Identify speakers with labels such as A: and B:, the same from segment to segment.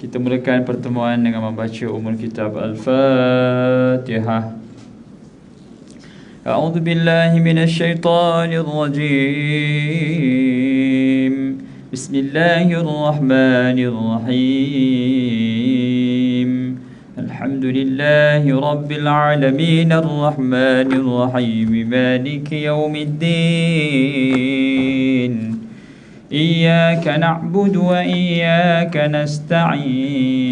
A: Kita mulakan pertemuan dengan membaca umul kitab Al-Fatihah. A'udzu billahi minasy syaithanir rajim. Bismillahirrahmanirrahim. Alhamdulillahi rabbil alamin arrahmanir rahim maliki yaumiddin. إياك نعبد وإياك نستعين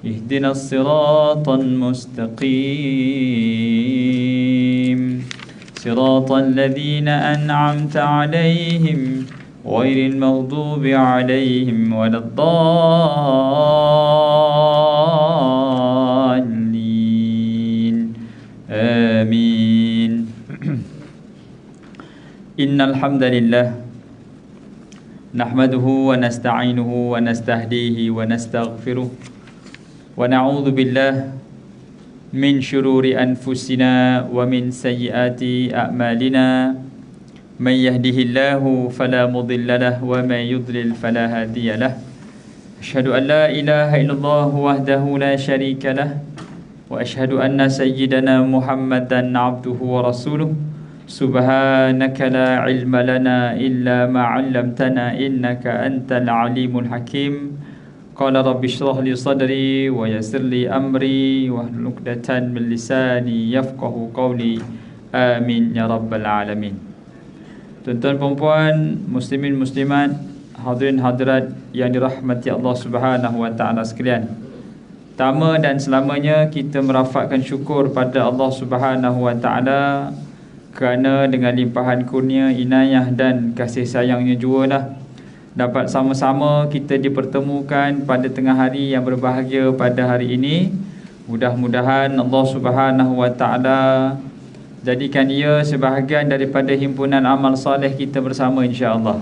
A: اهدنا الصراط المستقيم صراط الذين أنعمت عليهم غير المغضوب عليهم ولا الضالين آمين إن الحمد لله نحمده ونستعينه ونستهديه ونستغفره ونعوذ بالله من شرور أنفسنا ومن سيئات أعمالنا من يهده الله فلا مضل له ومن يضلل فلا هادي له أشهد أن لا إله إلا الله وحده لا شريك له وأشهد أن سيدنا محمدا عبده ورسوله سبحانك لا علم لنا إلا ما علمتنا إنك أنت العليم الحكيم قال رب اشرح لي صدري ويسر لي أمري واحلل عقدة من لساني يفقه قولي آمين يا رب العالمين. Tuan-tuan perempuan, muslimin muslimat, hadirin hadirat yang dirahmati Allah Subhanahu wa taala sekalian. Pertama dan selamanya kita merafakkan syukur pada Allah Subhanahu wa taala kerana dengan limpahan kurnia, inayah dan kasih sayangnya jugalah dapat sama-sama kita dipertemukan pada tengah hari yang berbahagia pada hari ini. Mudah-mudahan Allah Subhanahu wa taala jadikan ia sebahagian daripada himpunan amal soleh kita bersama insya-Allah.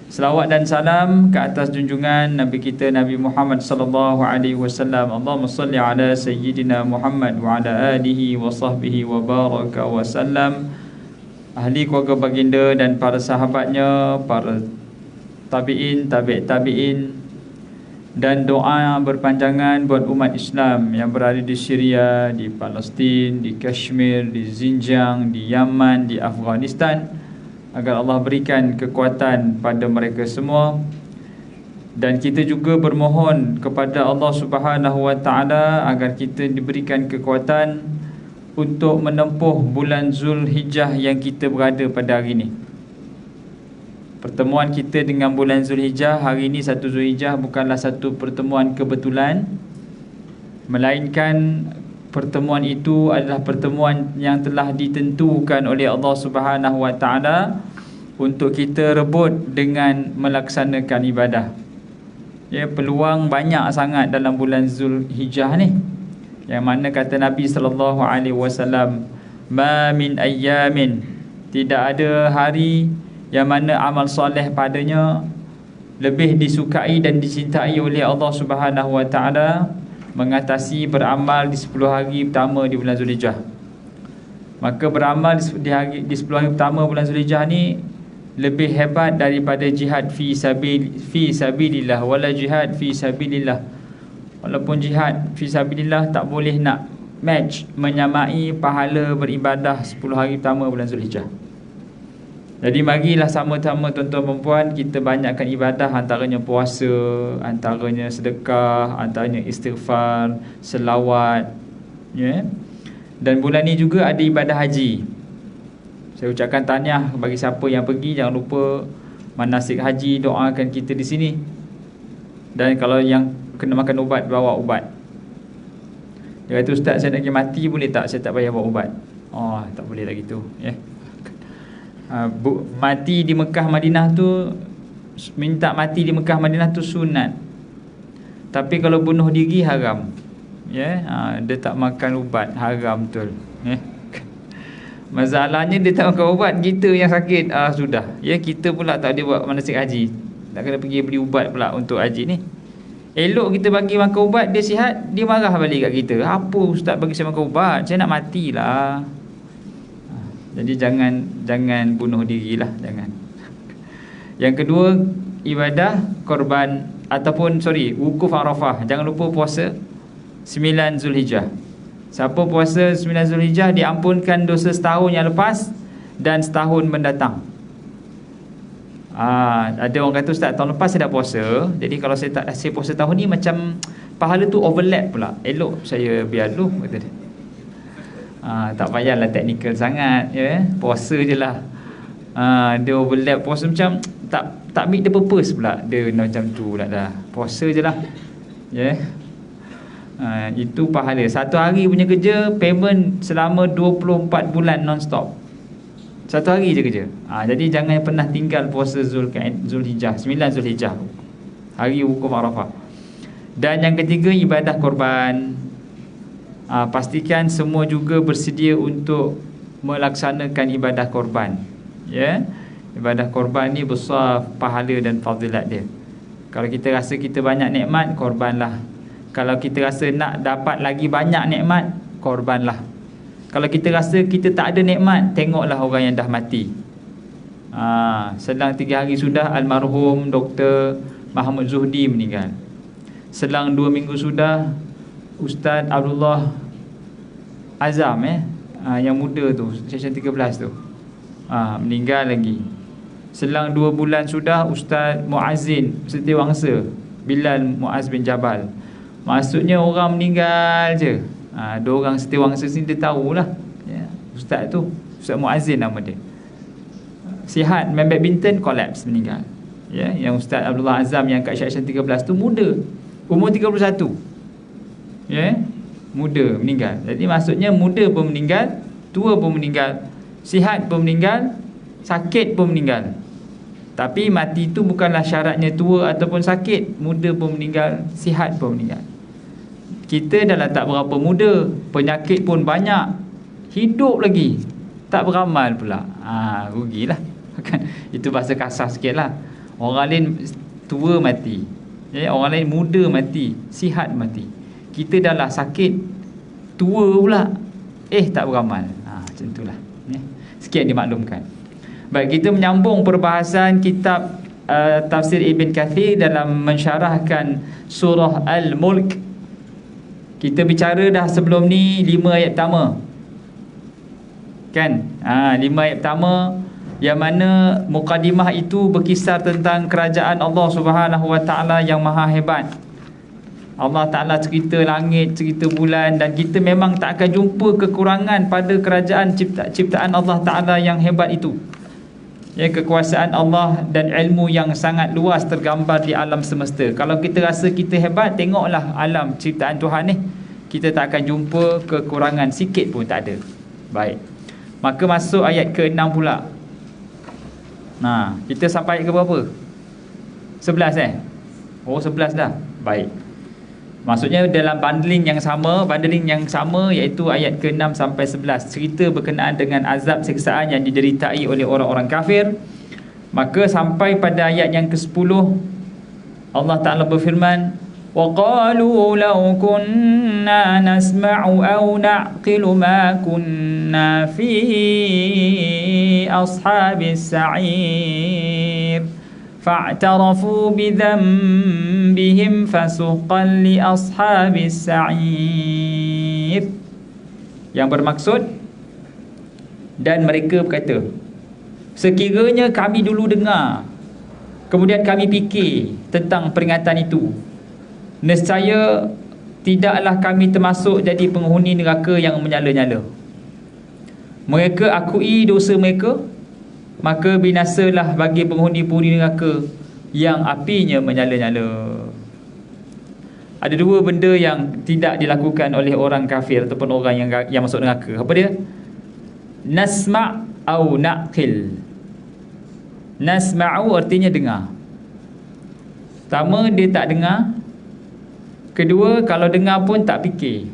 A: Selawat dan salam ke atas junjungan Nabi kita Nabi Muhammad sallallahu alaihi wasallam. Allahumma salli ala sayyidina Muhammad wa ala alihi wa sahbihi wa baraka wa sallam. Ahli keluarga baginda dan para sahabatnya, para tabi'in, tabi'in dan doa berpanjangan buat umat Islam yang berada di Syria, di Palestin, di Kashmir, di Xinjiang, di Yaman, di Afghanistan, agar Allah berikan kekuatan pada mereka semua. Dan kita juga bermohon kepada Allah Subhanahu wa taala agar kita diberikan kekuatan untuk menempuh bulan Zulhijjah yang kita berada pada hari ini. Pertemuan kita dengan bulan Zulhijjah hari ini 1 Zulhijjah bukanlah satu pertemuan kebetulan, melainkan pertemuan itu adalah pertemuan yang telah ditentukan oleh Allah Subhanahu wa taala untuk kita rebut dengan melaksanakan ibadah. Ya, peluang banyak sangat dalam bulan Zulhijjah ni. Yang mana kata Nabi sallallahu alaihi wasallam, "Ma min ayyamin", tidak ada hari yang mana amal soleh padanya lebih disukai dan dicintai oleh Allah Subhanahu wa taala mengatasi beramal di 10 hari pertama di bulan Zulhijjah. Maka beramal di 10 hari pertama bulan Zulhijjah ni lebih hebat daripada jihad fi sabilillah wala jihad fi sabilillah. Walaupun jihad fi sabilillah tak boleh nak match menyamai pahala beribadah 10 hari pertama bulan Zulhijjah. Jadi marilah sama-sama tuan-tuan perempuan kita banyakkan ibadah, antaranya puasa, antaranya sedekah, antaranya istighfar, selawat, ya. Dan bulan ni juga ada ibadah haji. Saya ucapkan tahniah bagi siapa yang pergi, jangan lupa manasik haji, doakan kita di sini. Dan kalau yang kena makan ubat, bawa ubat. Dia kata, "Ustaz, saya nak pergi mati, boleh tak? Saya tak payah bawa ubat." Oh, tak boleh lagi tu, ya. Mati di Mekah Madinah tu, minta mati di Mekah Madinah tu sunat. Tapi kalau bunuh diri haram. Ya, dia tak makan ubat, haram betul. Ya. Masalahnya dia tak makan ubat, kita yang sakit. Sudah. Ya, kita pula tak boleh buat manasik haji. Tak kena pergi beli ubat pula untuk haji ni. Elok kita bagi makan ubat, dia sihat, dia marah balik kat kita. "Apa ustaz bagi saya makan ubat? Saya nak matilah." Jadi jangan bunuh dirilah, jangan. Yang kedua, ibadah korban ataupun wukuf Arafah. Jangan lupa puasa 9 Zulhijjah. Siapa puasa 9 Zulhijjah diampunkan dosa setahun yang lepas dan setahun mendatang. Ada orang kata, Ustaz, tahun lepas saya dah puasa, jadi kalau saya puasa tahun ni macam pahala tu overlap pula. Elok saya biar dulu, kata dia. Tak payahlah teknikal sangat, ya. Puasa je lah. Dia overlap puasa macam tak meet the purpose pula. Dia macam tu pula dah. Puasa je lah, ya. Itu pahala. Satu hari punya kerja, payment selama 24 bulan non-stop. Satu hari je kerja. Jadi jangan pernah tinggal puasa Zulhijjah, 9 Zulhijjah, hari wukuf Arafah. Dan yang ketiga, ibadah korban. Pastikan semua juga bersedia untuk melaksanakan ibadah korban, ya. Ibadah korban ni besar pahala dan fadilat dia. Kalau kita rasa kita banyak nikmat, korbanlah. Kalau kita rasa nak dapat lagi banyak nikmat, korbanlah. Kalau kita rasa kita tak ada nikmat, tengoklah orang yang dah mati. Selang 3 hari sudah almarhum Dr. Mahmud Zuhdi meninggal. Selang 2 minggu sudah Ustaz Abdullah Azam, yang muda tu, section 13 tu, meninggal lagi. Selang 2 bulan sudah Ustaz Muazzin Setiawangsa, Bilal Muaz bin Jabal. Maksudnya orang meninggal je, 2 orang Setiawangsa sini dia tahulah, ya. Ustaz tu, Ustaz Muazzin nama dia. Sihat main badminton, collapse, meninggal, ya. Yang Ustaz Abdullah Azam yang kat section 13 tu muda, umur 31, ya, muda meninggal. Jadi maksudnya muda pun meninggal, tua pun meninggal, sihat pun meninggal, sakit pun meninggal. Tapi mati itu bukanlah syaratnya tua ataupun sakit. Muda pun meninggal, sihat pun meninggal. Kita dah tak berapa muda, penyakit pun banyak, hidup lagi tak beramal pula. Rugilah. Itu bahasa kasar sikit lah. Orang lain tua mati, ya, orang lain muda mati, sihat mati. Kita dah lah sakit, tua pula, tak beramal. Macam itulah, ya. Sikit dimaklumkan. Baik, kita menyambung perbahasan kitab Tafsir Ibn Kathir dalam mensyarahkan surah Al-Mulk. Kita bicara dah sebelum ni 5 ayat pertama, kan? 5 ayat pertama, yang mana mukadimah itu berkisar tentang kerajaan Allah Subhanahu Wa Taala yang maha hebat. Allah Ta'ala cerita langit, cerita bulan, dan kita memang tak akan jumpa kekurangan pada kerajaan ciptaan Allah Ta'ala yang hebat itu, ya. Kekuasaan Allah dan ilmu yang sangat luas tergambar di alam semesta. Kalau kita rasa kita hebat, tengoklah alam ciptaan Tuhan ni, kita tak akan jumpa kekurangan sikit pun, tak ada. Baik, maka masuk ayat ke-6 pula. Kita sampai ayat ke berapa? 11 Oh, 11 dah. Baik, maksudnya dalam bundling yang sama, iaitu ayat ke-6 sampai 11, cerita berkenaan dengan azab siksaan yang dideritai oleh orang-orang kafir. Maka sampai pada ayat yang ke-10, Allah Ta'ala berfirman, وَقَالُوا لَوْ كُنَّا نَسْمَعُ أَوْ نَعْقِلُ مَا كُنَّا فِي أَصْحَابِ السَّعِيرِ فَاعْتَرَفُوا بِذَنبِهِمْ فَسُحْقًا لِأَصْحَابِ السَّعِيرِ. Yang bermaksud, dan mereka berkata, sekiranya kami dulu dengar, kemudian kami fikir tentang peringatan itu, nescaya tidaklah kami termasuk jadi penghuni neraka yang menyala-nyala. Mereka akui dosa mereka, maka binasalah bagi penghuni-penghuni neraka yang apinya menyala-nyala. Ada 2 benda yang tidak dilakukan oleh orang kafir ataupun orang yang masuk neraka. Apa dia? Nasma' au naqil. Nasma'u artinya dengar. Pertama, dia tak dengar. Kedua, kalau dengar pun tak fikir.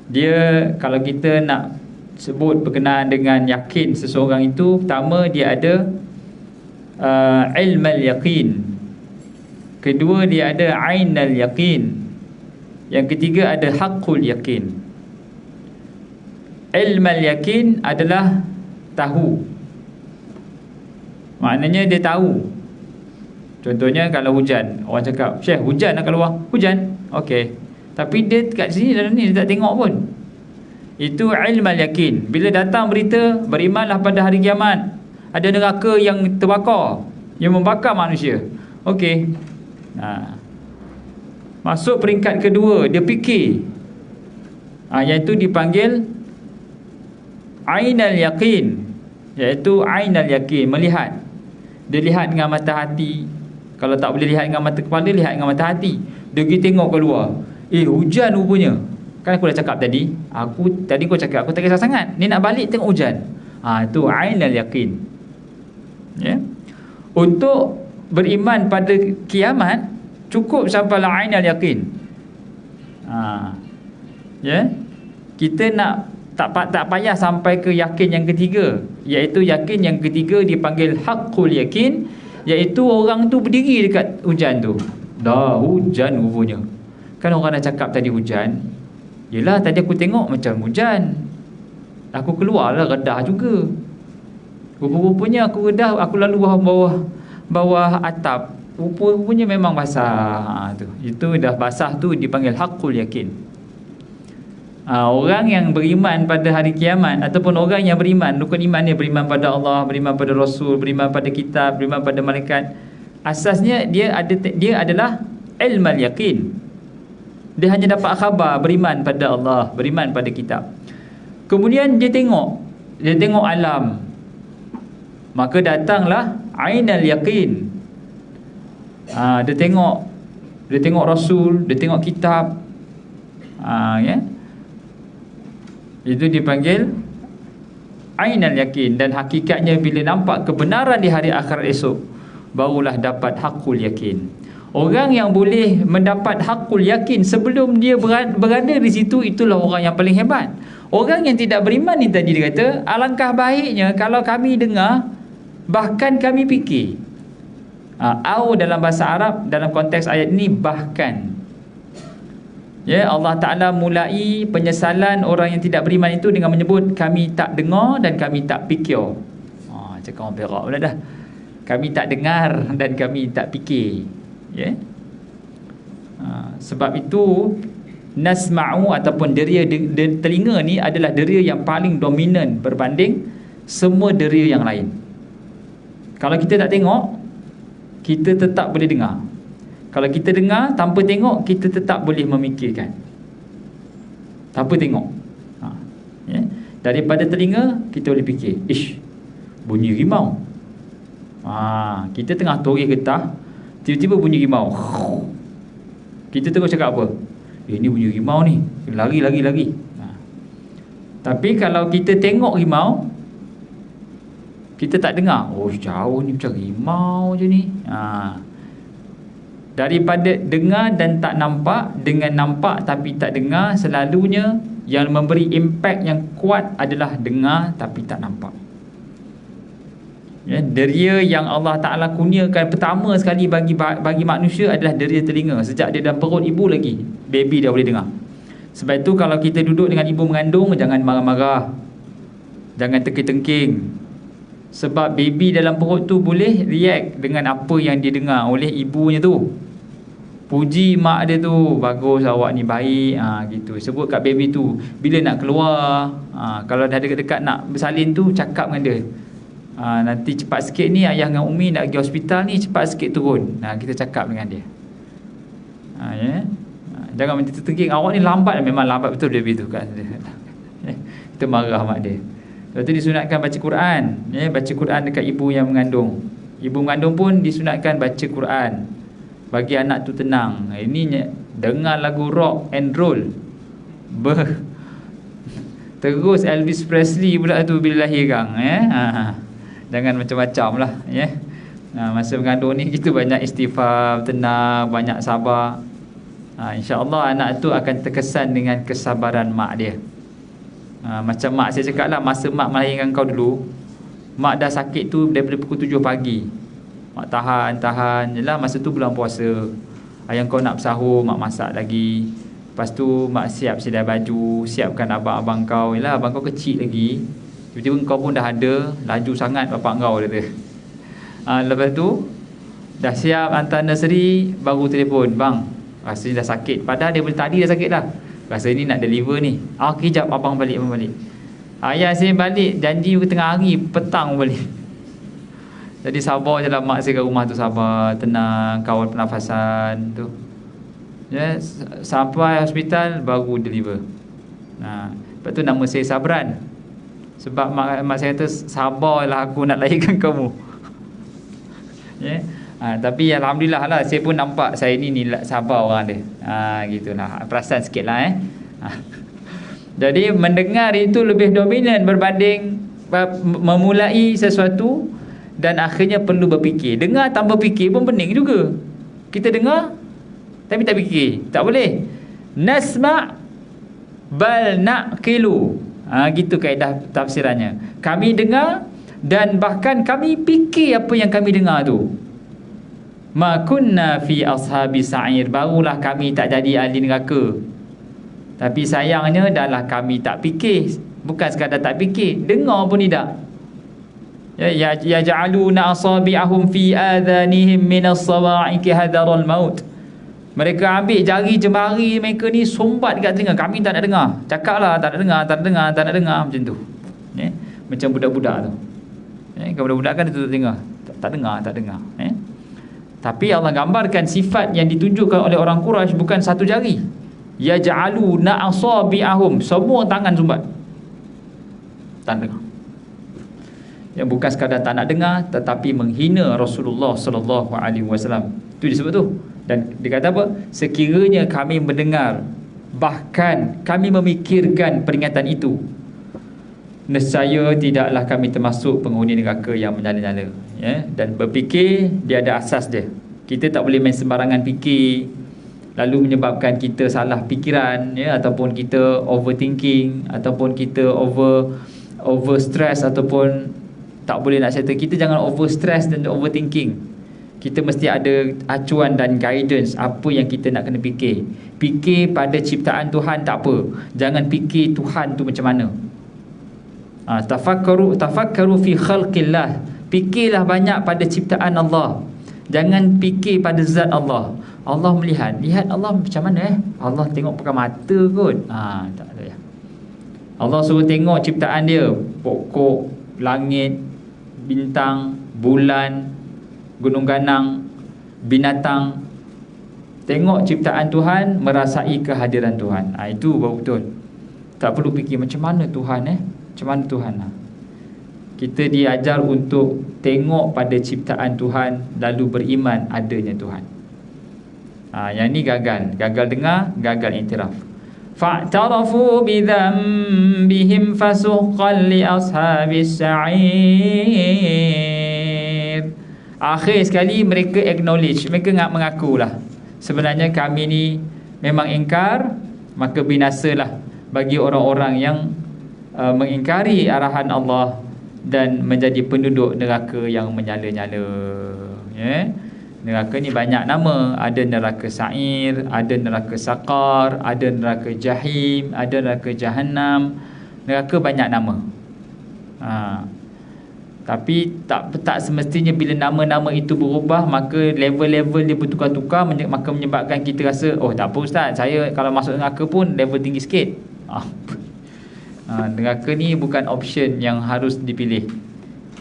A: Dia, kalau kita nak sebut berkenaan dengan yakin seseorang itu, pertama dia ada ilmal yaqin, kedua dia ada ainal yaqin, yang ketiga ada haqqul yaqin. Ilmal yaqin adalah tahu, maknanya dia tahu Contohnya kalau hujan, orang cakap, Syekh, hujan nak keluar. Hujan, okey. Tapi dia kat sini dalam ni dia tak tengok pun. Itu ilmal yakin. Bila datang berita, berimanlah pada hari kiamat, ada neraka yang terbakar, yang membakar manusia. Okey. Masuk peringkat kedua, dia fikir. Iaitu dipanggil ainal yakin. Iaitu ainal yakin, melihat. Dia lihat dengan mata hati. Kalau tak boleh lihat dengan mata kepala, lihat dengan mata hati. Dia pergi tengok keluar, hujan rupanya. Kan aku dah cakap tadi, kau cakap aku tak kisah sangat, ni nak balik tengok hujan. Itu ainal yakin. Ya. Untuk beriman pada kiamat, cukup sampailah ainal yakin. Ya. Kita nak tak payah sampai ke yakin yang ketiga, iaitu yakin yang ketiga dipanggil haqqul yakin, iaitu orang tu berdiri dekat hujan tu. Dah hujan rupanya. Kan orang dah cakap tadi hujan. Yelah, tadi aku tengok macam hujan, aku keluarlah redah juga. Rupa-rupanya aku redah, aku lalu bawah atap, rupanya memang basah. Itu dah basah tu dipanggil haqqul yakin. Orang yang beriman pada hari kiamat, ataupun orang yang beriman, rukun iman dia beriman pada Allah, beriman pada Rasul, beriman pada kitab, beriman pada malaikat. Asasnya dia adalah ilmal yakin. Dia hanya dapat khabar beriman pada Allah, beriman pada kitab. Kemudian dia tengok alam. Maka datanglah ainal yakin. Dia tengok Rasul, dia tengok kitab. Ya. Itu dipanggil ainal yakin. Dan hakikatnya bila nampak kebenaran di hari akhirat esok, barulah dapat haqqul yakin. Orang yang boleh mendapat haqqul yakin sebelum dia berada di situ, itulah orang yang paling hebat. Orang yang tidak beriman ni tadi dia kata, alangkah baiknya kalau kami dengar, bahkan kami fikir. Au dalam bahasa Arab, dalam konteks ayat ini, bahkan. Ya, Allah Ta'ala mulai penyesalan orang yang tidak beriman itu dengan menyebut, kami tak dengar dan kami tak fikir. Cakap orang Perak pula dah. Kami tak dengar dan kami tak fikir. Ya. Sebab itu nasma'u ataupun deria telinga ni adalah deria yang paling dominan berbanding semua deria yang lain. Kalau kita tak tengok, kita tetap boleh dengar. Kalau kita dengar tanpa tengok, kita tetap boleh memikirkan tanpa tengok. Ya. Daripada telinga, kita boleh fikir, bunyi rimau. Kita tengah toreh getah, tiba-tiba bunyi rimau. Kita terus cakap apa? Ini bunyi rimau ni, lari. Tapi kalau kita tengok rimau, kita tak dengar. Jauh ni macam rimau je ni. Daripada dengar dan tak nampak, dengan nampak tapi tak dengar, selalunya yang memberi impak yang kuat adalah dengar tapi tak nampak. Ya, deria yang Allah Ta'ala kurniakan pertama sekali bagi manusia adalah deria telinga. Sejak dia dalam perut ibu lagi, baby dah boleh dengar. Sebab itu kalau kita duduk dengan ibu mengandung, jangan marah-marah, jangan tengking-tengking. Sebab baby dalam perut tu boleh react dengan apa yang dia dengar oleh ibunya tu. Puji mak dia tu, bagus awak ni, baik, gitu. Sebut kat baby tu, bila nak keluar, kalau dah dekat-dekat nak bersalin tu, cakap dengan dia, nanti cepat sikit ni, ayah dengan Umi nak pergi hospital ni, cepat sikit turun. Kita cakap dengan dia. Ya. Jangan minta tertengking, awak ni lambat. Memang lambat betul baby tu kan. Kita marah mak dia. Lepas tu disunatkan baca Quran. Ya, baca Quran dekat ibu yang mengandung. Ibu mengandung pun disunatkan baca Quran, bagi anak tu tenang. Ini dengar lagu rock and roll, terus Elvis Presley pula tu bila lahir gang. Jangan macam-macam lah. Ya. Masa mengandung ni kita banyak istighfar, tenang, banyak sabar. InsyaAllah anak tu akan terkesan dengan kesabaran mak dia. Macam mak saya cakap lah, masa mak melahirkan kau dulu, mak dah sakit tu daripada pukul 7 pagi. Mak tahan. Yelah, masa tu bulan puasa, ayah kau nak bersahur, mak masak lagi. Lepas tu mak siap sedia baju, siapkan abang-abang kau. Yelah, abang kau kecil lagi. Tiba-tiba kau pun dah ada, laju sangat bapak kau kata. Lepas tu Dah siap hantar nursery, baru telefon, bang, rasanya dah sakit. Padahal dia tadi dah sakit dah. Rasa ni nak deliver ni. Kejap abang balik. Ayah saya balik, janji tengah hari, petang balik. Jadi sabar je lah mak saya kat rumah tu, sabar, tenang, kawal pernafasan tu. Ya, sampai hospital baru deliver. Lepas tu nama saya Sabran. Sebab mak saya kata, sabarlah aku nak lahirkan kamu. Ya. Tapi alhamdulillah lah, saya pun nampak saya ni sabar orang dia. Gitulah, perasan sikit lah Jadi mendengar itu lebih dominan berbanding memulai sesuatu, dan akhirnya perlu berfikir. Dengar tanpa fikir pun pening juga. Kita dengar tapi tak fikir, tak boleh. Nasma' bal naqilu. Gitu kaedah tafsirannya. Kami dengar dan bahkan kami fikir apa yang kami dengar tu. Ma kunna fi ashabi sa'ir, barulah kami tak jadi ahli neraka. Tapi sayangnya adalah kami tak fikir. Bukan sekadar tak fikir, dengar pun tidak. Ya ja'aluna asabi'ahum fi adhanihim minas sawa'iqi hadaral maut. Mereka ambil jari jemari mereka ni, sumbat dekat telinga. Kami tak nak dengar. Cakaplah tak nak dengar macam tu. Macam budak-budak tu. Kalau budak-budak kan dia tutup telinga. Tak dengar. Tapi Allah gambarkan sifat yang ditunjukkan oleh orang Quraisy bukan satu jari. Yaj'aluna asabi'ahum, semua tangan sumbat. Tak dengar. Yang bukan sekadar tak nak dengar, tetapi menghina Rasulullah sallallahu alaihi wasallam. Itu disebut tu. Dan dia kata apa? Sekiranya kami mendengar, bahkan kami memikirkan peringatan itu, nescaya tidaklah kami termasuk penghuni neraka yang menyala-nyala. Dan berfikir dia ada asas dia. Kita tak boleh main sembarangan fikir lalu menyebabkan kita salah fikiran, ataupun kita overthinking, ataupun kita over stress, ataupun tak boleh nak settle. Kita jangan over stress dan overthinking. Kita mesti ada acuan dan guidance apa yang kita nak kena fikir. Fikir pada ciptaan Tuhan tak apa, jangan fikir Tuhan tu macam mana. Tafakkaru fi khalqillah, fikirlah banyak pada ciptaan Allah. Jangan fikir pada zat Allah. Allah lihat Allah macam mana Allah tengok pakai mata kot. Tak ada ya. Allah suruh tengok ciptaan dia, pokok, langit, bintang, bulan, gunung ganang, binatang. Tengok ciptaan Tuhan, merasai kehadiran Tuhan. Itu baru betul. Tak perlu fikir macam mana Tuhan macam mana Tuhan. Kita diajar untuk tengok pada ciptaan Tuhan, lalu beriman adanya Tuhan. Yang ni gagal dengar, gagal iktiraf. Fa'tarafu bidhanbihim fasuqqan li ashabis sa'ir. Akhir sekali mereka acknowledge, mereka mengakulah, sebenarnya kami ni memang ingkar, maka binasalah bagi orang-orang yang mengingkari arahan Allah dan menjadi penduduk neraka yang menyala-nyala. Neraka ni banyak nama. Ada neraka sa'ir, ada neraka saqar, ada neraka jahim, ada neraka jahannam. Neraka banyak nama. Tapi tak semestinya bila nama-nama itu berubah, maka level-level dia bertukar-tukar, maka menyebabkan kita rasa, oh tak apa ustaz, saya kalau masuk neraka pun level tinggi sikit. Neraka ni bukan option yang harus dipilih,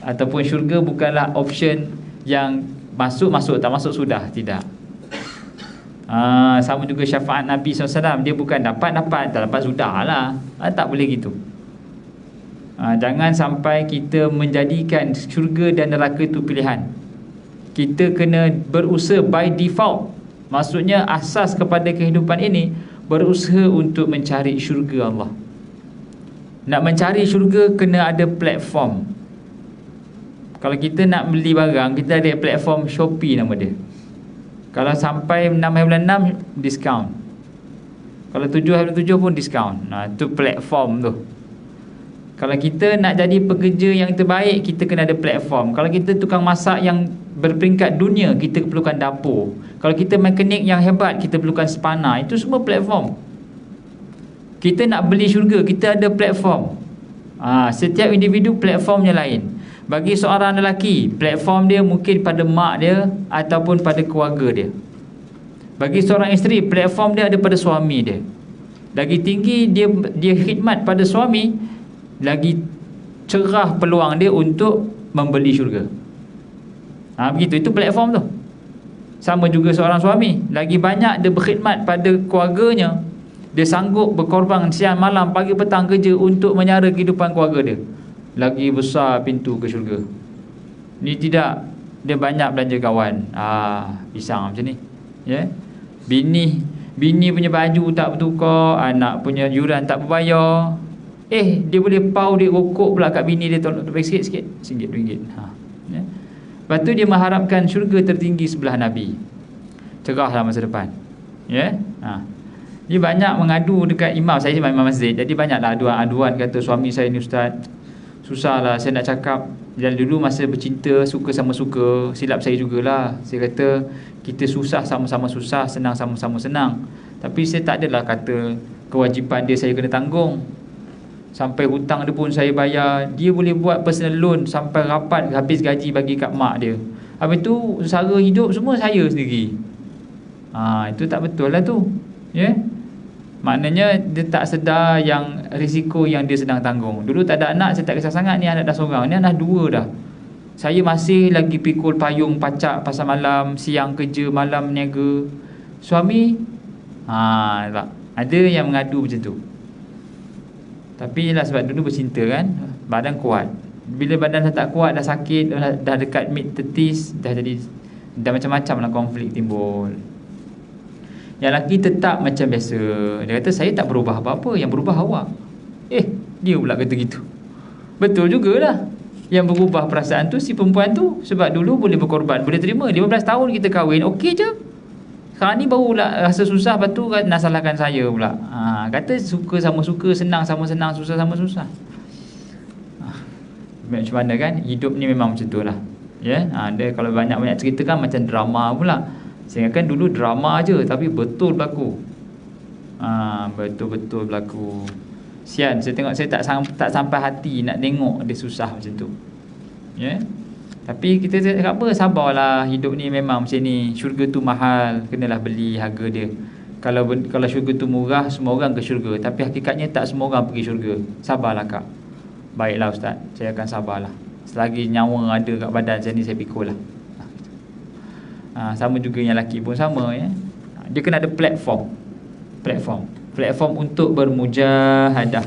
A: ataupun syurga bukanlah option yang masuk, tak masuk sudah. Tidak. Sama juga syafaat Nabi SAW, dia bukan dapat, tak dapat sudah lah. Tak boleh gitu. Jangan sampai kita menjadikan syurga dan neraka itu pilihan. Kita kena berusaha by default. Maksudnya asas kepada kehidupan ini, berusaha untuk mencari syurga Allah. Nak mencari syurga kena ada platform. Kalau kita nak beli barang, kita ada platform Shopee nama dia. Kalau sampai 6/6 diskaun. Kalau 7/7 pun diskaun. Itu platform tu. Kalau kita nak jadi pekerja yang terbaik, kita kena ada platform. Kalau kita tukang masak yang berperingkat dunia, kita perlukan dapur. Kalau kita mekanik yang hebat, kita perlukan spana. Itu semua platform. Kita nak beli syurga, kita ada platform. Setiap individu platformnya lain. Bagi seorang lelaki, platform dia mungkin pada mak dia ataupun pada keluarga dia. Bagi seorang isteri, platform dia ada pada suami dia. Lagi tinggi dia khidmat pada suami, lagi cerah peluang dia untuk membeli syurga. Begitu, itu platform tu. Sama juga seorang suami, lagi banyak dia berkhidmat pada keluarganya, dia sanggup berkorban siang malam pagi petang kerja untuk menyara kehidupan keluarga dia, lagi besar pintu ke syurga. Ni tidak, dia banyak belanja kawan. Pisang macam ni, ya. Bini punya baju tak bertukar, anak punya yuran tak berbayar, dia boleh pau dia rokok pula kat bini dia, tolong bagi sikit-sikit, RM1, RM2. Ya. Lepas tu dia mengharapkan syurga tertinggi sebelah Nabi. Cerahlah masa depan. Ya. Dia banyak mengadu dekat imam. Saya imam masjid, jadi banyaklah aduan kata suami saya ni ustaz, susahlah saya nak cakap. Dan dulu masa bercinta, suka sama suka, silap saya jugalah. Saya kata kita susah sama-sama susah, senang sama-sama senang. Tapi saya tak adalah kata kewajipan dia saya kena tanggung. Sampai hutang dia pun saya bayar. Dia boleh buat personal loan sampai rapat habis gaji bagi kat mak dia. Habis tu usaha hidup semua saya sendiri. Itu tak betul lah tu. Ya. Maknanya dia tak sedar yang risiko yang dia sedang tanggung. Dulu tak ada anak, saya tak kisah sangat. Ni anak dah seorang, ni anak dua dah. Saya masih lagi pikul payung pacak pasal malam, siang kerja, malam niaga. Suami tak. Ada yang mengadu macam tu. Tapi lah sebab dulu bercinta kan, badan kuat. Bila badan dah tak kuat, dah sakit, dah dekat mid-30s, dah macam-macam lah konflik timbul. Yang lelaki tetap macam biasa. Dia kata saya tak berubah apa-apa, yang berubah awak. Dia pula kata gitu. Betul jugalah. Yang berubah perasaan tu si perempuan tu. Sebab dulu boleh berkorban, boleh terima. 15 tahun kita kahwin, okey je. Sekarang ni baru pula rasa susah, lepas tu nak salahkan saya pula. Kata suka sama suka, senang sama senang, susah sama susah. Macam mana kan? Hidup ni memang macam tu lah. Ya? Dia kalau banyak-banyak cerita kan macam drama pula. Saya kan dulu drama je, tapi betul berlaku. Betul-betul berlaku. Sian, saya tengok saya tak sampai hati nak tengok dia susah macam tu. Ya. Tapi kita cakap apa, sabarlah, hidup ni memang macam ni. Syurga tu mahal, kenalah beli harga dia. Kalau syurga tu murah, semua orang ke syurga. Tapi hakikatnya tak semua orang pergi syurga. Sabarlah kak. Baiklah ustaz, saya akan sabarlah. Selagi nyawa ada kat badan saya ni, saya pikul lah. Sama juga yang lelaki pun sama ya. Dia kena ada platform untuk bermujahadah.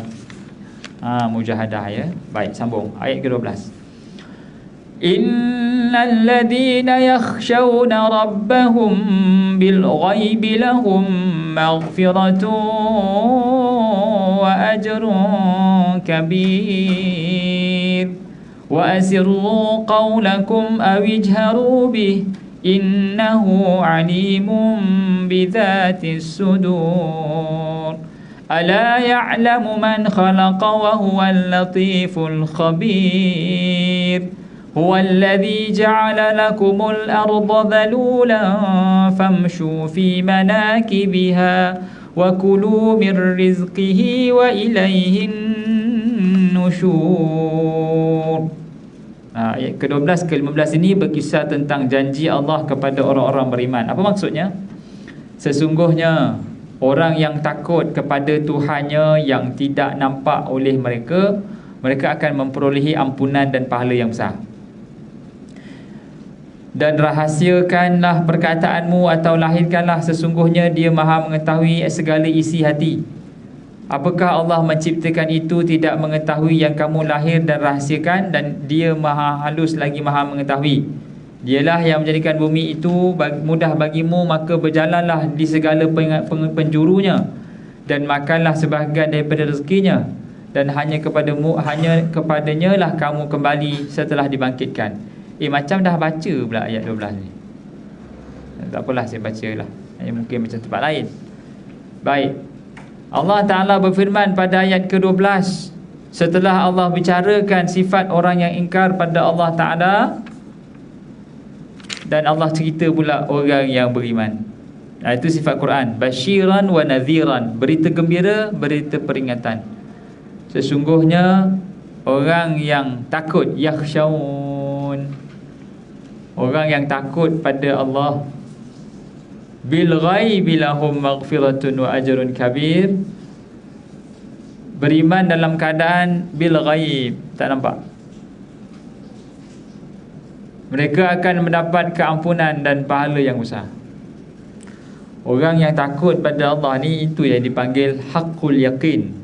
A: Mujahadah ya. Baik, sambung ayat ke-12. Innal ladina yakhshawna rabbahum bil ghaibi lahum maghfiratun wa ajrun kabir wa asirru qawlakum aw ijharu bih innahu alimun bidhatis sudur ala ya'lamu man khalaqa wa huwal latiful khabir huwallazi ja'ala lakumul arda dhalulan famshu fi manakibiha wa kulu min rizqihi wa ilayhin nusyur. Ayat ke-12 ke-15 ini berkisah tentang janji Allah kepada orang-orang beriman. Apa maksudnya? Sesungguhnya orang yang takut kepada Tuhannya yang tidak nampak oleh mereka, mereka akan memperolehi ampunan dan pahala yang besar. Dan rahasiakanlah perkataanmu atau lahirkanlah, sesungguhnya Dia Maha mengetahui segala isi hati. Apakah Allah menciptakan itu tidak mengetahui yang kamu lahir dan rahsiakan, dan Dia Maha halus lagi Maha mengetahui. Dialah yang menjadikan bumi itu mudah bagimu, maka berjalanlah di segala penjurunya dan makanlah sebahagian daripada rezekinya, dan hanya kepadanya lah kamu kembali setelah dibangkitkan. Macam dah baca pula ayat 12 ni. Tak apalah, saya bacalah. Mungkin macam tempat lain. Baik. Allah Ta'ala berfirman pada ayat ke-12, setelah Allah bicarakan sifat orang yang ingkar pada Allah Ta'ala, dan Allah cerita pula orang yang beriman. Itu sifat Quran. Basyiran wa nadhiran, berita gembira, berita peringatan. Sesungguhnya Orang yang takut, yakhshawun, orang yang takut pada Allah. Bil ghaibi lahum maghfiratun wa ajrun kabir. Beriman dalam keadaan bil ghaib, tak nampak. Mereka akan mendapat keampunan dan pahala yang besar. Orang yang takut pada Allah ni, itu yang dipanggil haqqul yaqin.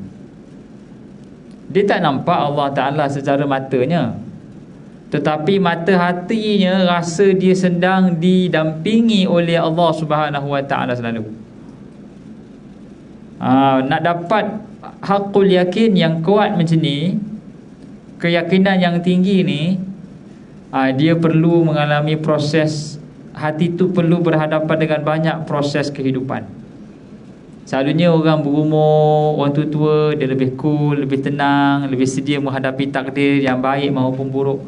A: Dia tak nampak Allah Ta'ala secara matanya, tetapi mata hatinya rasa dia sedang didampingi oleh Allah Subhanahu Wa Ta'ala selalu. Nak dapat haqqul yakin yang kuat macam ni, keyakinan yang tinggi ni, dia perlu mengalami proses. Hati tu perlu berhadapan dengan banyak proses kehidupan. Selalunya orang berumur, orang tua-tua, dia lebih cool, lebih tenang, lebih sedia menghadapi takdir yang baik maupun buruk,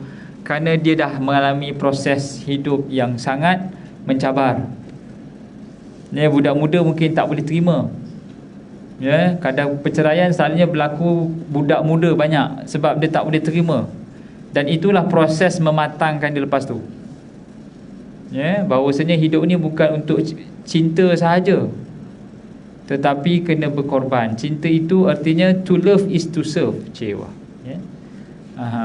A: kerana dia dah mengalami proses hidup yang sangat mencabar. Budak muda mungkin tak boleh terima. Kadang perceraian selalunya berlaku budak muda banyak, sebab dia tak boleh terima. Dan itulah proses mematangkan dia lepas tu. Bahawasanya hidup ni bukan untuk cinta sahaja, tetapi kena berkorban. Cinta itu artinya to love is to serve.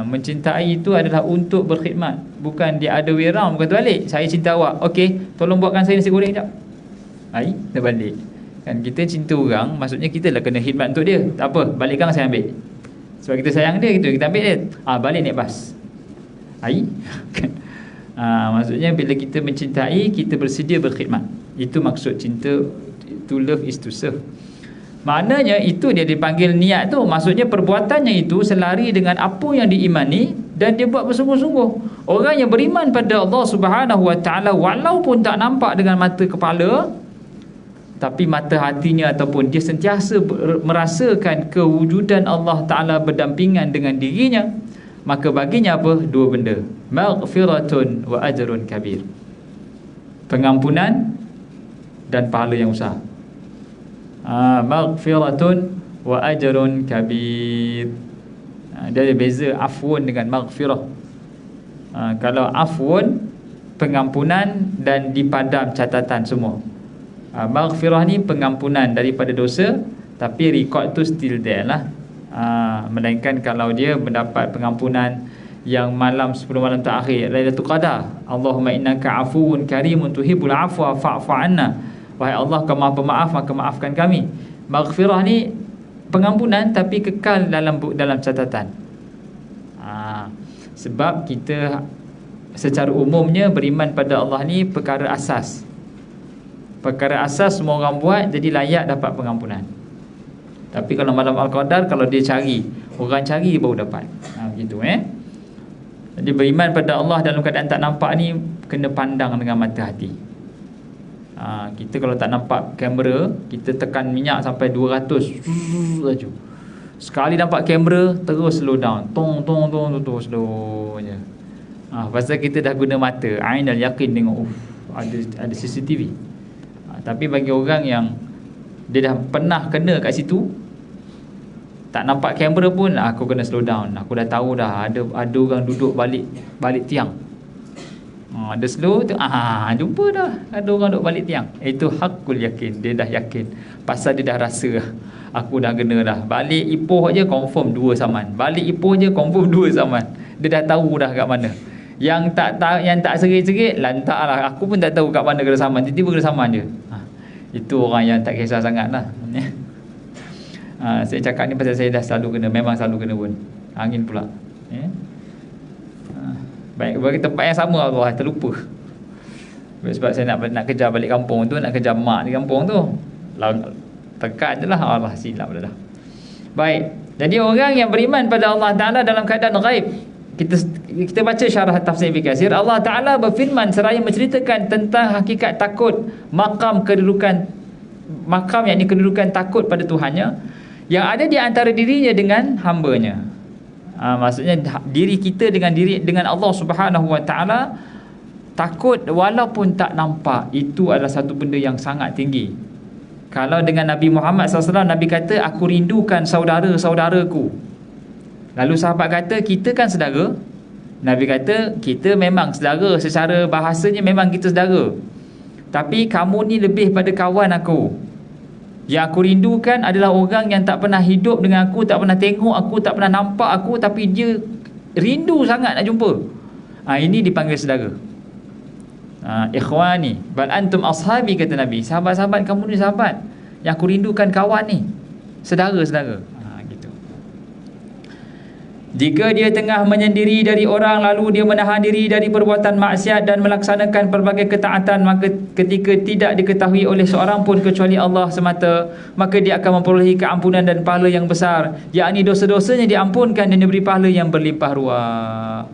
A: Mencintai itu adalah untuk berkhidmat, bukan dia ada way round. Bukan tu balik, saya cinta awak, okey, tolong buatkan saya nasi goreng sekejap. Dah balik. Kan kita cinta orang, maksudnya kita lah kena khidmat untuk dia. Tak apa, balikkan saya ambil. Sebab kita sayang dia, kita ambil dia. Balik naik bas. Maksudnya bila kita mencintai, kita bersedia berkhidmat. Itu maksud cinta. To love is to serve. Maknanya itu dia dipanggil niat tu. Maksudnya perbuatannya itu selari dengan apa yang diimani, dan dia buat bersungguh-sungguh. Orang yang beriman pada Allah Subhanahu Wa Ta'ala, walaupun tak nampak dengan mata kepala, tapi mata hatinya ataupun dia sentiasa merasakan kewujudan Allah Ta'ala berdampingan dengan dirinya, maka baginya apa? Dua benda, maghfiratun wa ajrun kabir. Pengampunan dan pahala yang besar. Maghfiratun wa ajrun kabir. Dia ada beza afwun dengan maghfirah. Kalau afwun, pengampunan dan dipadam catatan semua. Maghfirah ni pengampunan daripada dosa, tapi rekod tu still there lah. Melainkan kalau dia mendapat pengampunan yang malam 10 malam terakhir Lailatul Qadar, Allahumma innaka afuwun karimun tuhibbul afwa fa'fu anna, wahai Allah, Kau Maha Pemaaf, maka maafkan kami. Maghfirah ni pengampunan tapi kekal dalam catatan. Sebab kita secara umumnya beriman pada Allah ni perkara asas. Perkara asas semua orang buat, jadi layak dapat pengampunan. Tapi kalau malam Al-Qadar, kalau dia cari, orang cari baru dapat. Begitu Jadi beriman pada Allah dalam keadaan tak nampak ni kena pandang dengan mata hati. Kita kalau tak nampak kamera, kita tekan minyak sampai 200 laju. Sekali nampak kamera, terus slow down. Tong slow je. Pasal kita dah guna mata, ainal yakin tengok ada CCTV. Tapi bagi orang yang dia dah pernah kena kat situ, tak nampak kamera pun, aku kena slow down. Aku dah tahu dah ada orang duduk balik tiang. Dia slow tu, jumpa dah ada orang duduk balik tiang. Itu hakul yakin. Dia dah yakin, pasal dia dah rasa aku dah kena dah. Balik Ipoh je confirm 2 saman. Balik Ipoh je confirm 2 saman. Dia dah tahu dah kat mana. Yang tak serit-serit, lantaklah. Aku pun tak tahu kat mana kena saman, tiba-tiba kena saman je. Itu orang yang tak kisah sangat lah. Saya cakap ni pasal saya dah selalu kena. Memang selalu kena pun. Angin pula. Baik, bagi tempat yang sama Allah terlupa. Sebab saya nak kejar balik kampung tu, nak kejar mak di kampung tu, tekan je lah. Allah silap dah. Baik, jadi orang yang beriman pada Allah Ta'ala dalam keadaan ghaib, kita baca syarah tafsir Ibn Katsir. Allah Ta'ala berfirman seraya menceritakan tentang hakikat takut, makam yakni kedudukan takut pada Tuhannya yang ada di antara dirinya dengan hambanya. Maksudnya diri kita dengan Allah Subhanahu Wa Ta'ala. Takut walaupun tak nampak, itu adalah satu benda yang sangat tinggi. Kalau dengan Nabi Muhammad SAW, Nabi kata, aku rindukan saudara-saudaraku. Lalu sahabat kata, kita kan saudara. Nabi kata, kita memang saudara, secara bahasanya memang kita saudara, tapi kamu ni lebih pada kawan aku. Yang aku rindukan adalah orang yang tak pernah hidup dengan aku, tak pernah tengok aku, tak pernah nampak aku, tapi dia rindu sangat nak jumpa. Ini dipanggil saudara. Ikhwani bal antum ashabi, kata Nabi. Sahabat-sahabat kamu ni sahabat, yang aku rindukan kawan ni, saudara-saudara. Gitu. Jika dia tengah menyendiri dari orang, lalu dia menahan diri dari perbuatan maksiat dan melaksanakan pelbagai ketaatan, maka ketika tidak diketahui oleh seorang pun kecuali Allah semata, maka dia akan memperolehi keampunan dan pahala yang besar, yakni dosa-dosanya diampunkan dan diberi pahala yang berlimpah ruah.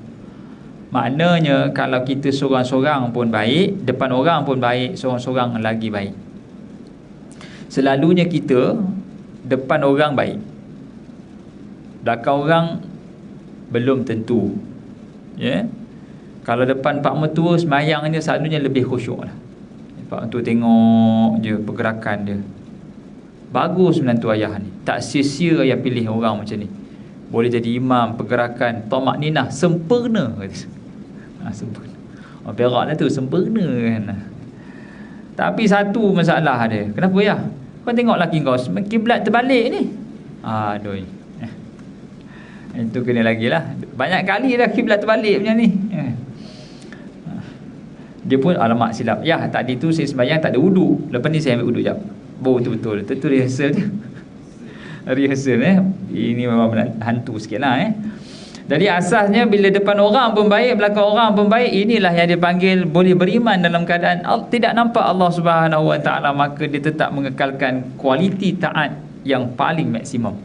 A: Maknanya kalau kita seorang-seorang pun baik, depan orang pun baik, seorang-seorang lagi baik. Selalunya kita depan orang baik, belakang orang belum tentu. Kalau depan pak mertua sembahyang dia selalunya lebih khusyuk lah. Pak mertua tengok je pergerakan dia, bagus menantu ayah ni, tak sia-sia ayah pilih orang macam ni, boleh jadi imam, pergerakan tamak ninah sempurna. Sempurna. Orang Perak lah tu, sempurna kan. Tapi satu masalah dia. Kenapa ya? Kau tengok laki kau kiblat terbalik ni. Aduh. Itu kena lagi lah. Banyak kali dah kiblat terbalik macam ni. Dia pun alamak silap. Ya, tadi tu saya sembahyang tak ada wuduk. Lepas ni saya ambil wuduk jap. Betul-betul. Itu rehearsal je. Rehearsal Ini memang hantu sikit lah Jadi asasnya bila depan orang pun baik, belakang orang pun baik, inilah yang dipanggil boleh beriman dalam keadaan tidak nampak Allah Subhanahu Wa Taala, maka dia tetap mengekalkan kualiti taat yang paling maksimum.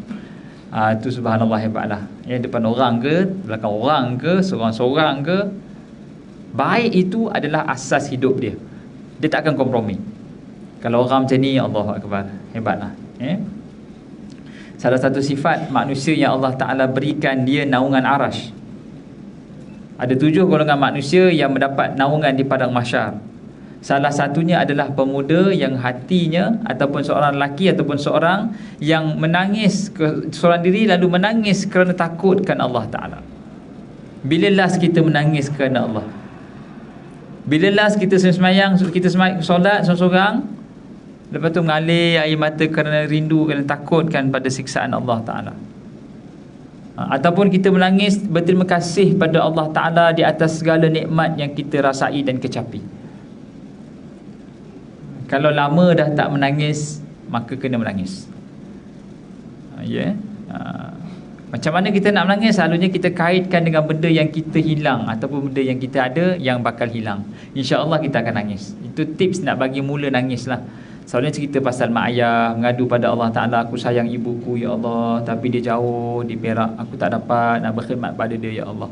A: Itu subhanallah, hebatlah. Depan orang ke, belakang orang ke, seorang-seorang ke, baik itu adalah asas hidup dia. Dia tak akan kompromi. Kalau orang macam ni, Allahu Akbar, hebatlah. Salah satu sifat manusia yang Allah Ta'ala berikan dia naungan arash. Ada 7 golongan manusia yang mendapat naungan di padang mahsyar. Salah satunya adalah pemuda yang hatinya, ataupun seorang lelaki ataupun seorang yang menangis seorang diri, lalu menangis kerana takutkan Allah Ta'ala. Bila last kita menangis kerana Allah? Bila last kita sembahyang, kita solat seorang-seorang, lepas tu mengalir air mata kerana rindu, kerana takutkan pada siksaan Allah Ta'ala? Ataupun kita menangis berterima kasih pada Allah Ta'ala di atas segala nikmat yang kita rasai dan kecapi. Kalau lama dah tak menangis, maka kena menangis. Macam mana kita nak menangis? Selalunya kita kaitkan dengan benda yang kita hilang, ataupun benda yang kita ada yang bakal hilang. InsyaAllah kita akan nangis. Itu tips nak bagi mula nangis lah. Selalunya cerita pasal mak ayah, mengadu pada Allah Ta'ala, aku sayang ibuku ya Allah, tapi dia jauh di Perak, aku tak dapat nak berkhidmat pada dia ya Allah.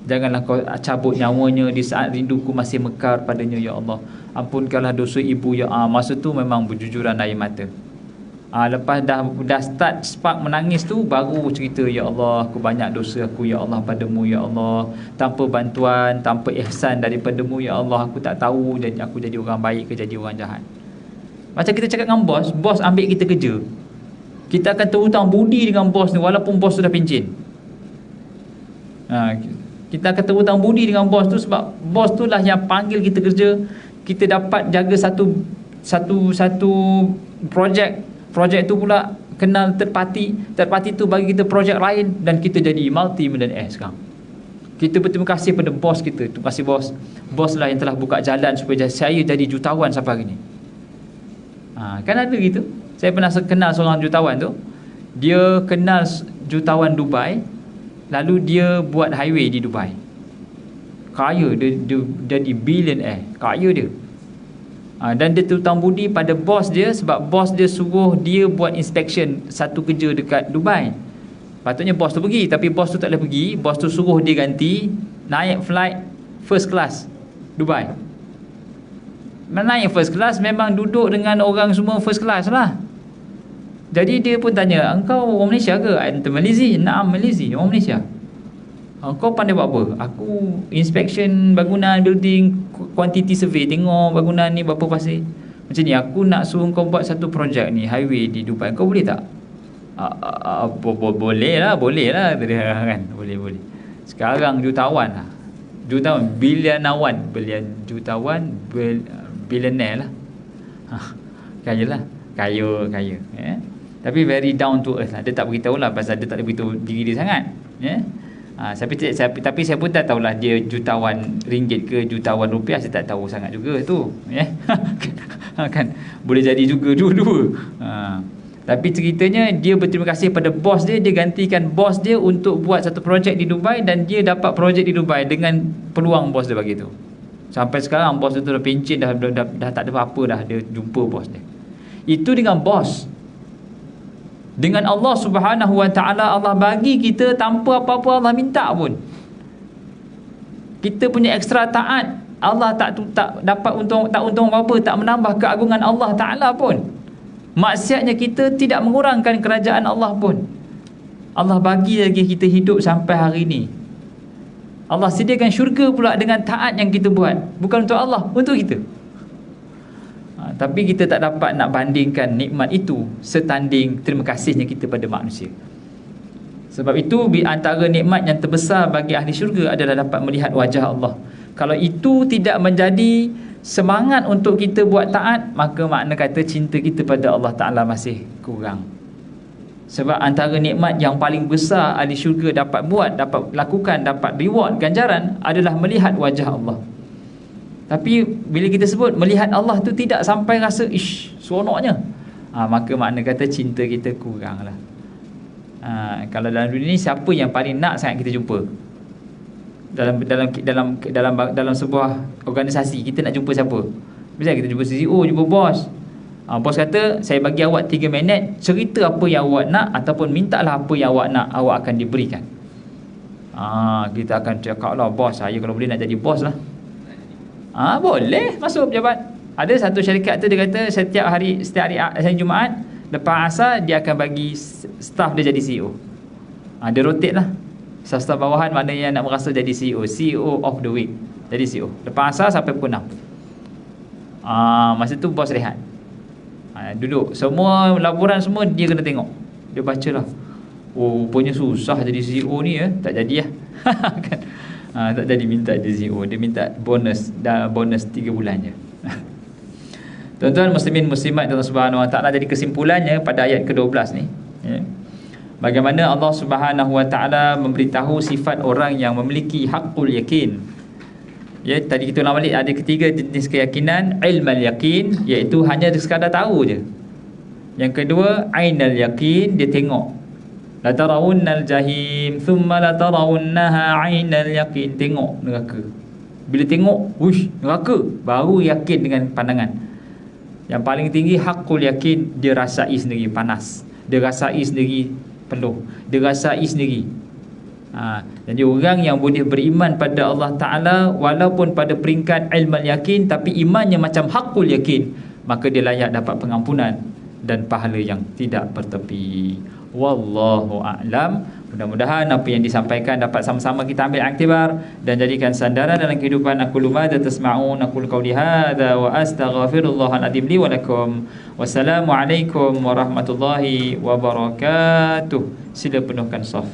A: Janganlah kau cabut nyawanya di saat rinduku masih mekar padanya ya Allah. Ampunkanlah dosa ibu ya Allah. Masa tu memang berjujuran air mata. Lepas dah start spark menangis tu, baru cerita, ya Allah, aku banyak dosa aku ya Allah padamu ya Allah. Tanpa bantuan, tanpa ihsan daripadamu ya Allah, aku tak tahu aku jadi orang baik ke jadi orang jahat. Macam kita cakap dengan bos ambil kita kerja, kita akan terhutang budi dengan bos ni walaupun bos sudah pencen. Kita akan terhutang budi dengan bos tu, sebab bos tu lah yang panggil kita kerja. Kita dapat jaga satu projek tu pula kenal third party tu bagi kita projek lain, dan kita jadi multi-millionaire sekarang. Kita berterima kasih pada bos kita. Terima kasih bos lah yang telah buka jalan supaya saya jadi jutawan sampai hari ni. Kan ada gitu. Saya pernah kenal seorang jutawan tu. Dia kenal jutawan Dubai, lalu dia buat highway di Dubai. Kaya, dia jadi billionaire, kaya dia. Dan dia terhutang budi pada bos dia, sebab bos dia suruh dia buat inspection satu kerja dekat Dubai. Patutnya bos tu pergi, tapi bos tu tak boleh pergi. Bos tu suruh dia ganti naik flight first class Dubai. Naik first class memang duduk dengan orang semua first class lah. Jadi dia pun tanya, engkau orang Malaysia ke? Anta Malaysia? Naam, Malaysia, orang Malaysia. Kau pandai buat apa? Aku inspection bangunan, building, quantity survey, tengok bangunan ni berapa pasir. Macam ni, aku nak suruh kau buat satu projek ni, highway di Dubai. Kau boleh tak? Boleh lah kan, boleh. Sekarang jutawan lah, jutawan, billionaire lah. Kaya ya. Tapi very down to earth lah. Dia tak beritahu lah pasal dia tak boleh beritahu diri dia sangat ya. Tapi saya pun tak tahulah dia jutawan ringgit ke jutawan rupiah, saya tak tahu sangat juga tu ya. Kan boleh jadi juga dua-dua. Tapi ceritanya dia berterima kasih pada bos dia gantikan bos dia untuk buat satu projek di Dubai, dan dia dapat projek di Dubai dengan peluang bos dia bagi tu. Sampai sekarang bos dia tu dah pencen, dah tak ada apa-apa dah dia jumpa bos dia. Itu dengan bos. Dengan Allah Subhanahu Wa Ta'ala, Allah bagi kita tanpa apa-apa Allah minta pun. Kita punya ekstra taat, Allah tak dapat untung apa-apa, tak menambah keagungan Allah Ta'ala pun. Maksiatnya kita tidak mengurangkan kerajaan Allah pun. Allah bagi lagi kita hidup sampai hari ini. Allah sediakan syurga pula dengan taat yang kita buat. Bukan untuk Allah, untuk kita. Tapi kita tak dapat nak bandingkan nikmat itu setanding terima kasihnya kita pada manusia. Sebab itu antara nikmat yang terbesar bagi ahli syurga adalah dapat melihat wajah Allah. Kalau itu tidak menjadi semangat untuk kita buat taat, maka makna kata cinta kita pada Allah Ta'ala masih kurang. Sebab antara nikmat yang paling besar ahli syurga dapat buat, dapat lakukan, dapat reward, ganjaran adalah melihat wajah Allah. Tapi bila kita sebut melihat Allah tu tidak sampai rasa seronoknya, maka makna kata cinta kita kurang lah. Kalau dalam dunia ni, siapa yang paling nak sangat kita jumpa? Dalam sebuah organisasi, kita nak jumpa siapa? Misalnya kita jumpa CEO, jumpa bos. Bos kata, saya bagi awak 3 minit, cerita apa yang awak nak, ataupun mintalah apa yang awak nak, awak akan diberikan. Kita akan cakap lah, bos, saya kalau boleh nak jadi bos lah. Boleh masuk pejabat. Ada satu syarikat tu, dia kata setiap hari Jumaat lepas asar dia akan bagi staff dia jadi CEO. Dia rotate lah. Staff bawahan mana yang nak merasa jadi CEO of the week, jadi CEO lepas asar sampai pukul 6. Masa tu bos rehat, duduk, semua laporan semua dia kena tengok, dia baca lah. Rupanya susah jadi CEO ni ya. Tak jadi lah. Kan? Tak jadi minta jadi CEO. Dia minta bonus 3 bulan je. Tuan-tuan muslimin muslimat Allah Subhanahu Wa Ta'ala, jadi kesimpulannya pada ayat ke-12 ni ya, bagaimana Allah Subhanahu Wa Ta'ala memberitahu sifat orang yang memiliki haqqul yakin. Ya, tadi kita ulang balik, ada 3 jenis keyakinan. Ilmal yakin, iaitu hanya sekadar tahu je. Yang kedua, ainal yakin, dia tengok. La tarawunnal jahim thumma la tarawunnaha ainal yakin, tengok neraka. Bila tengok, neraka, baru yakin dengan pandangan. Yang paling tinggi haqqul yakin, dia rasai sendiri panas, dia rasai sendiri peluh, dia rasai sendiri. Jadi orang yang boleh beriman pada Allah Ta'ala walaupun pada peringkat ilmal yakin, tapi imannya macam haqqul yakin, maka dia layak dapat pengampunan dan pahala yang tidak bertepi. Wallahu a'lam. Mudah-mudahan apa yang disampaikan dapat sama-sama kita ambil iktibar dan jadikan sandaran dalam kehidupan. Aku lumada tasma'un, aku qauli hadza wa astaghfirullahal azim li wa lakum. Wassalamualaikum warahmatullahi wabarakatuh. Sila penuhkan saf.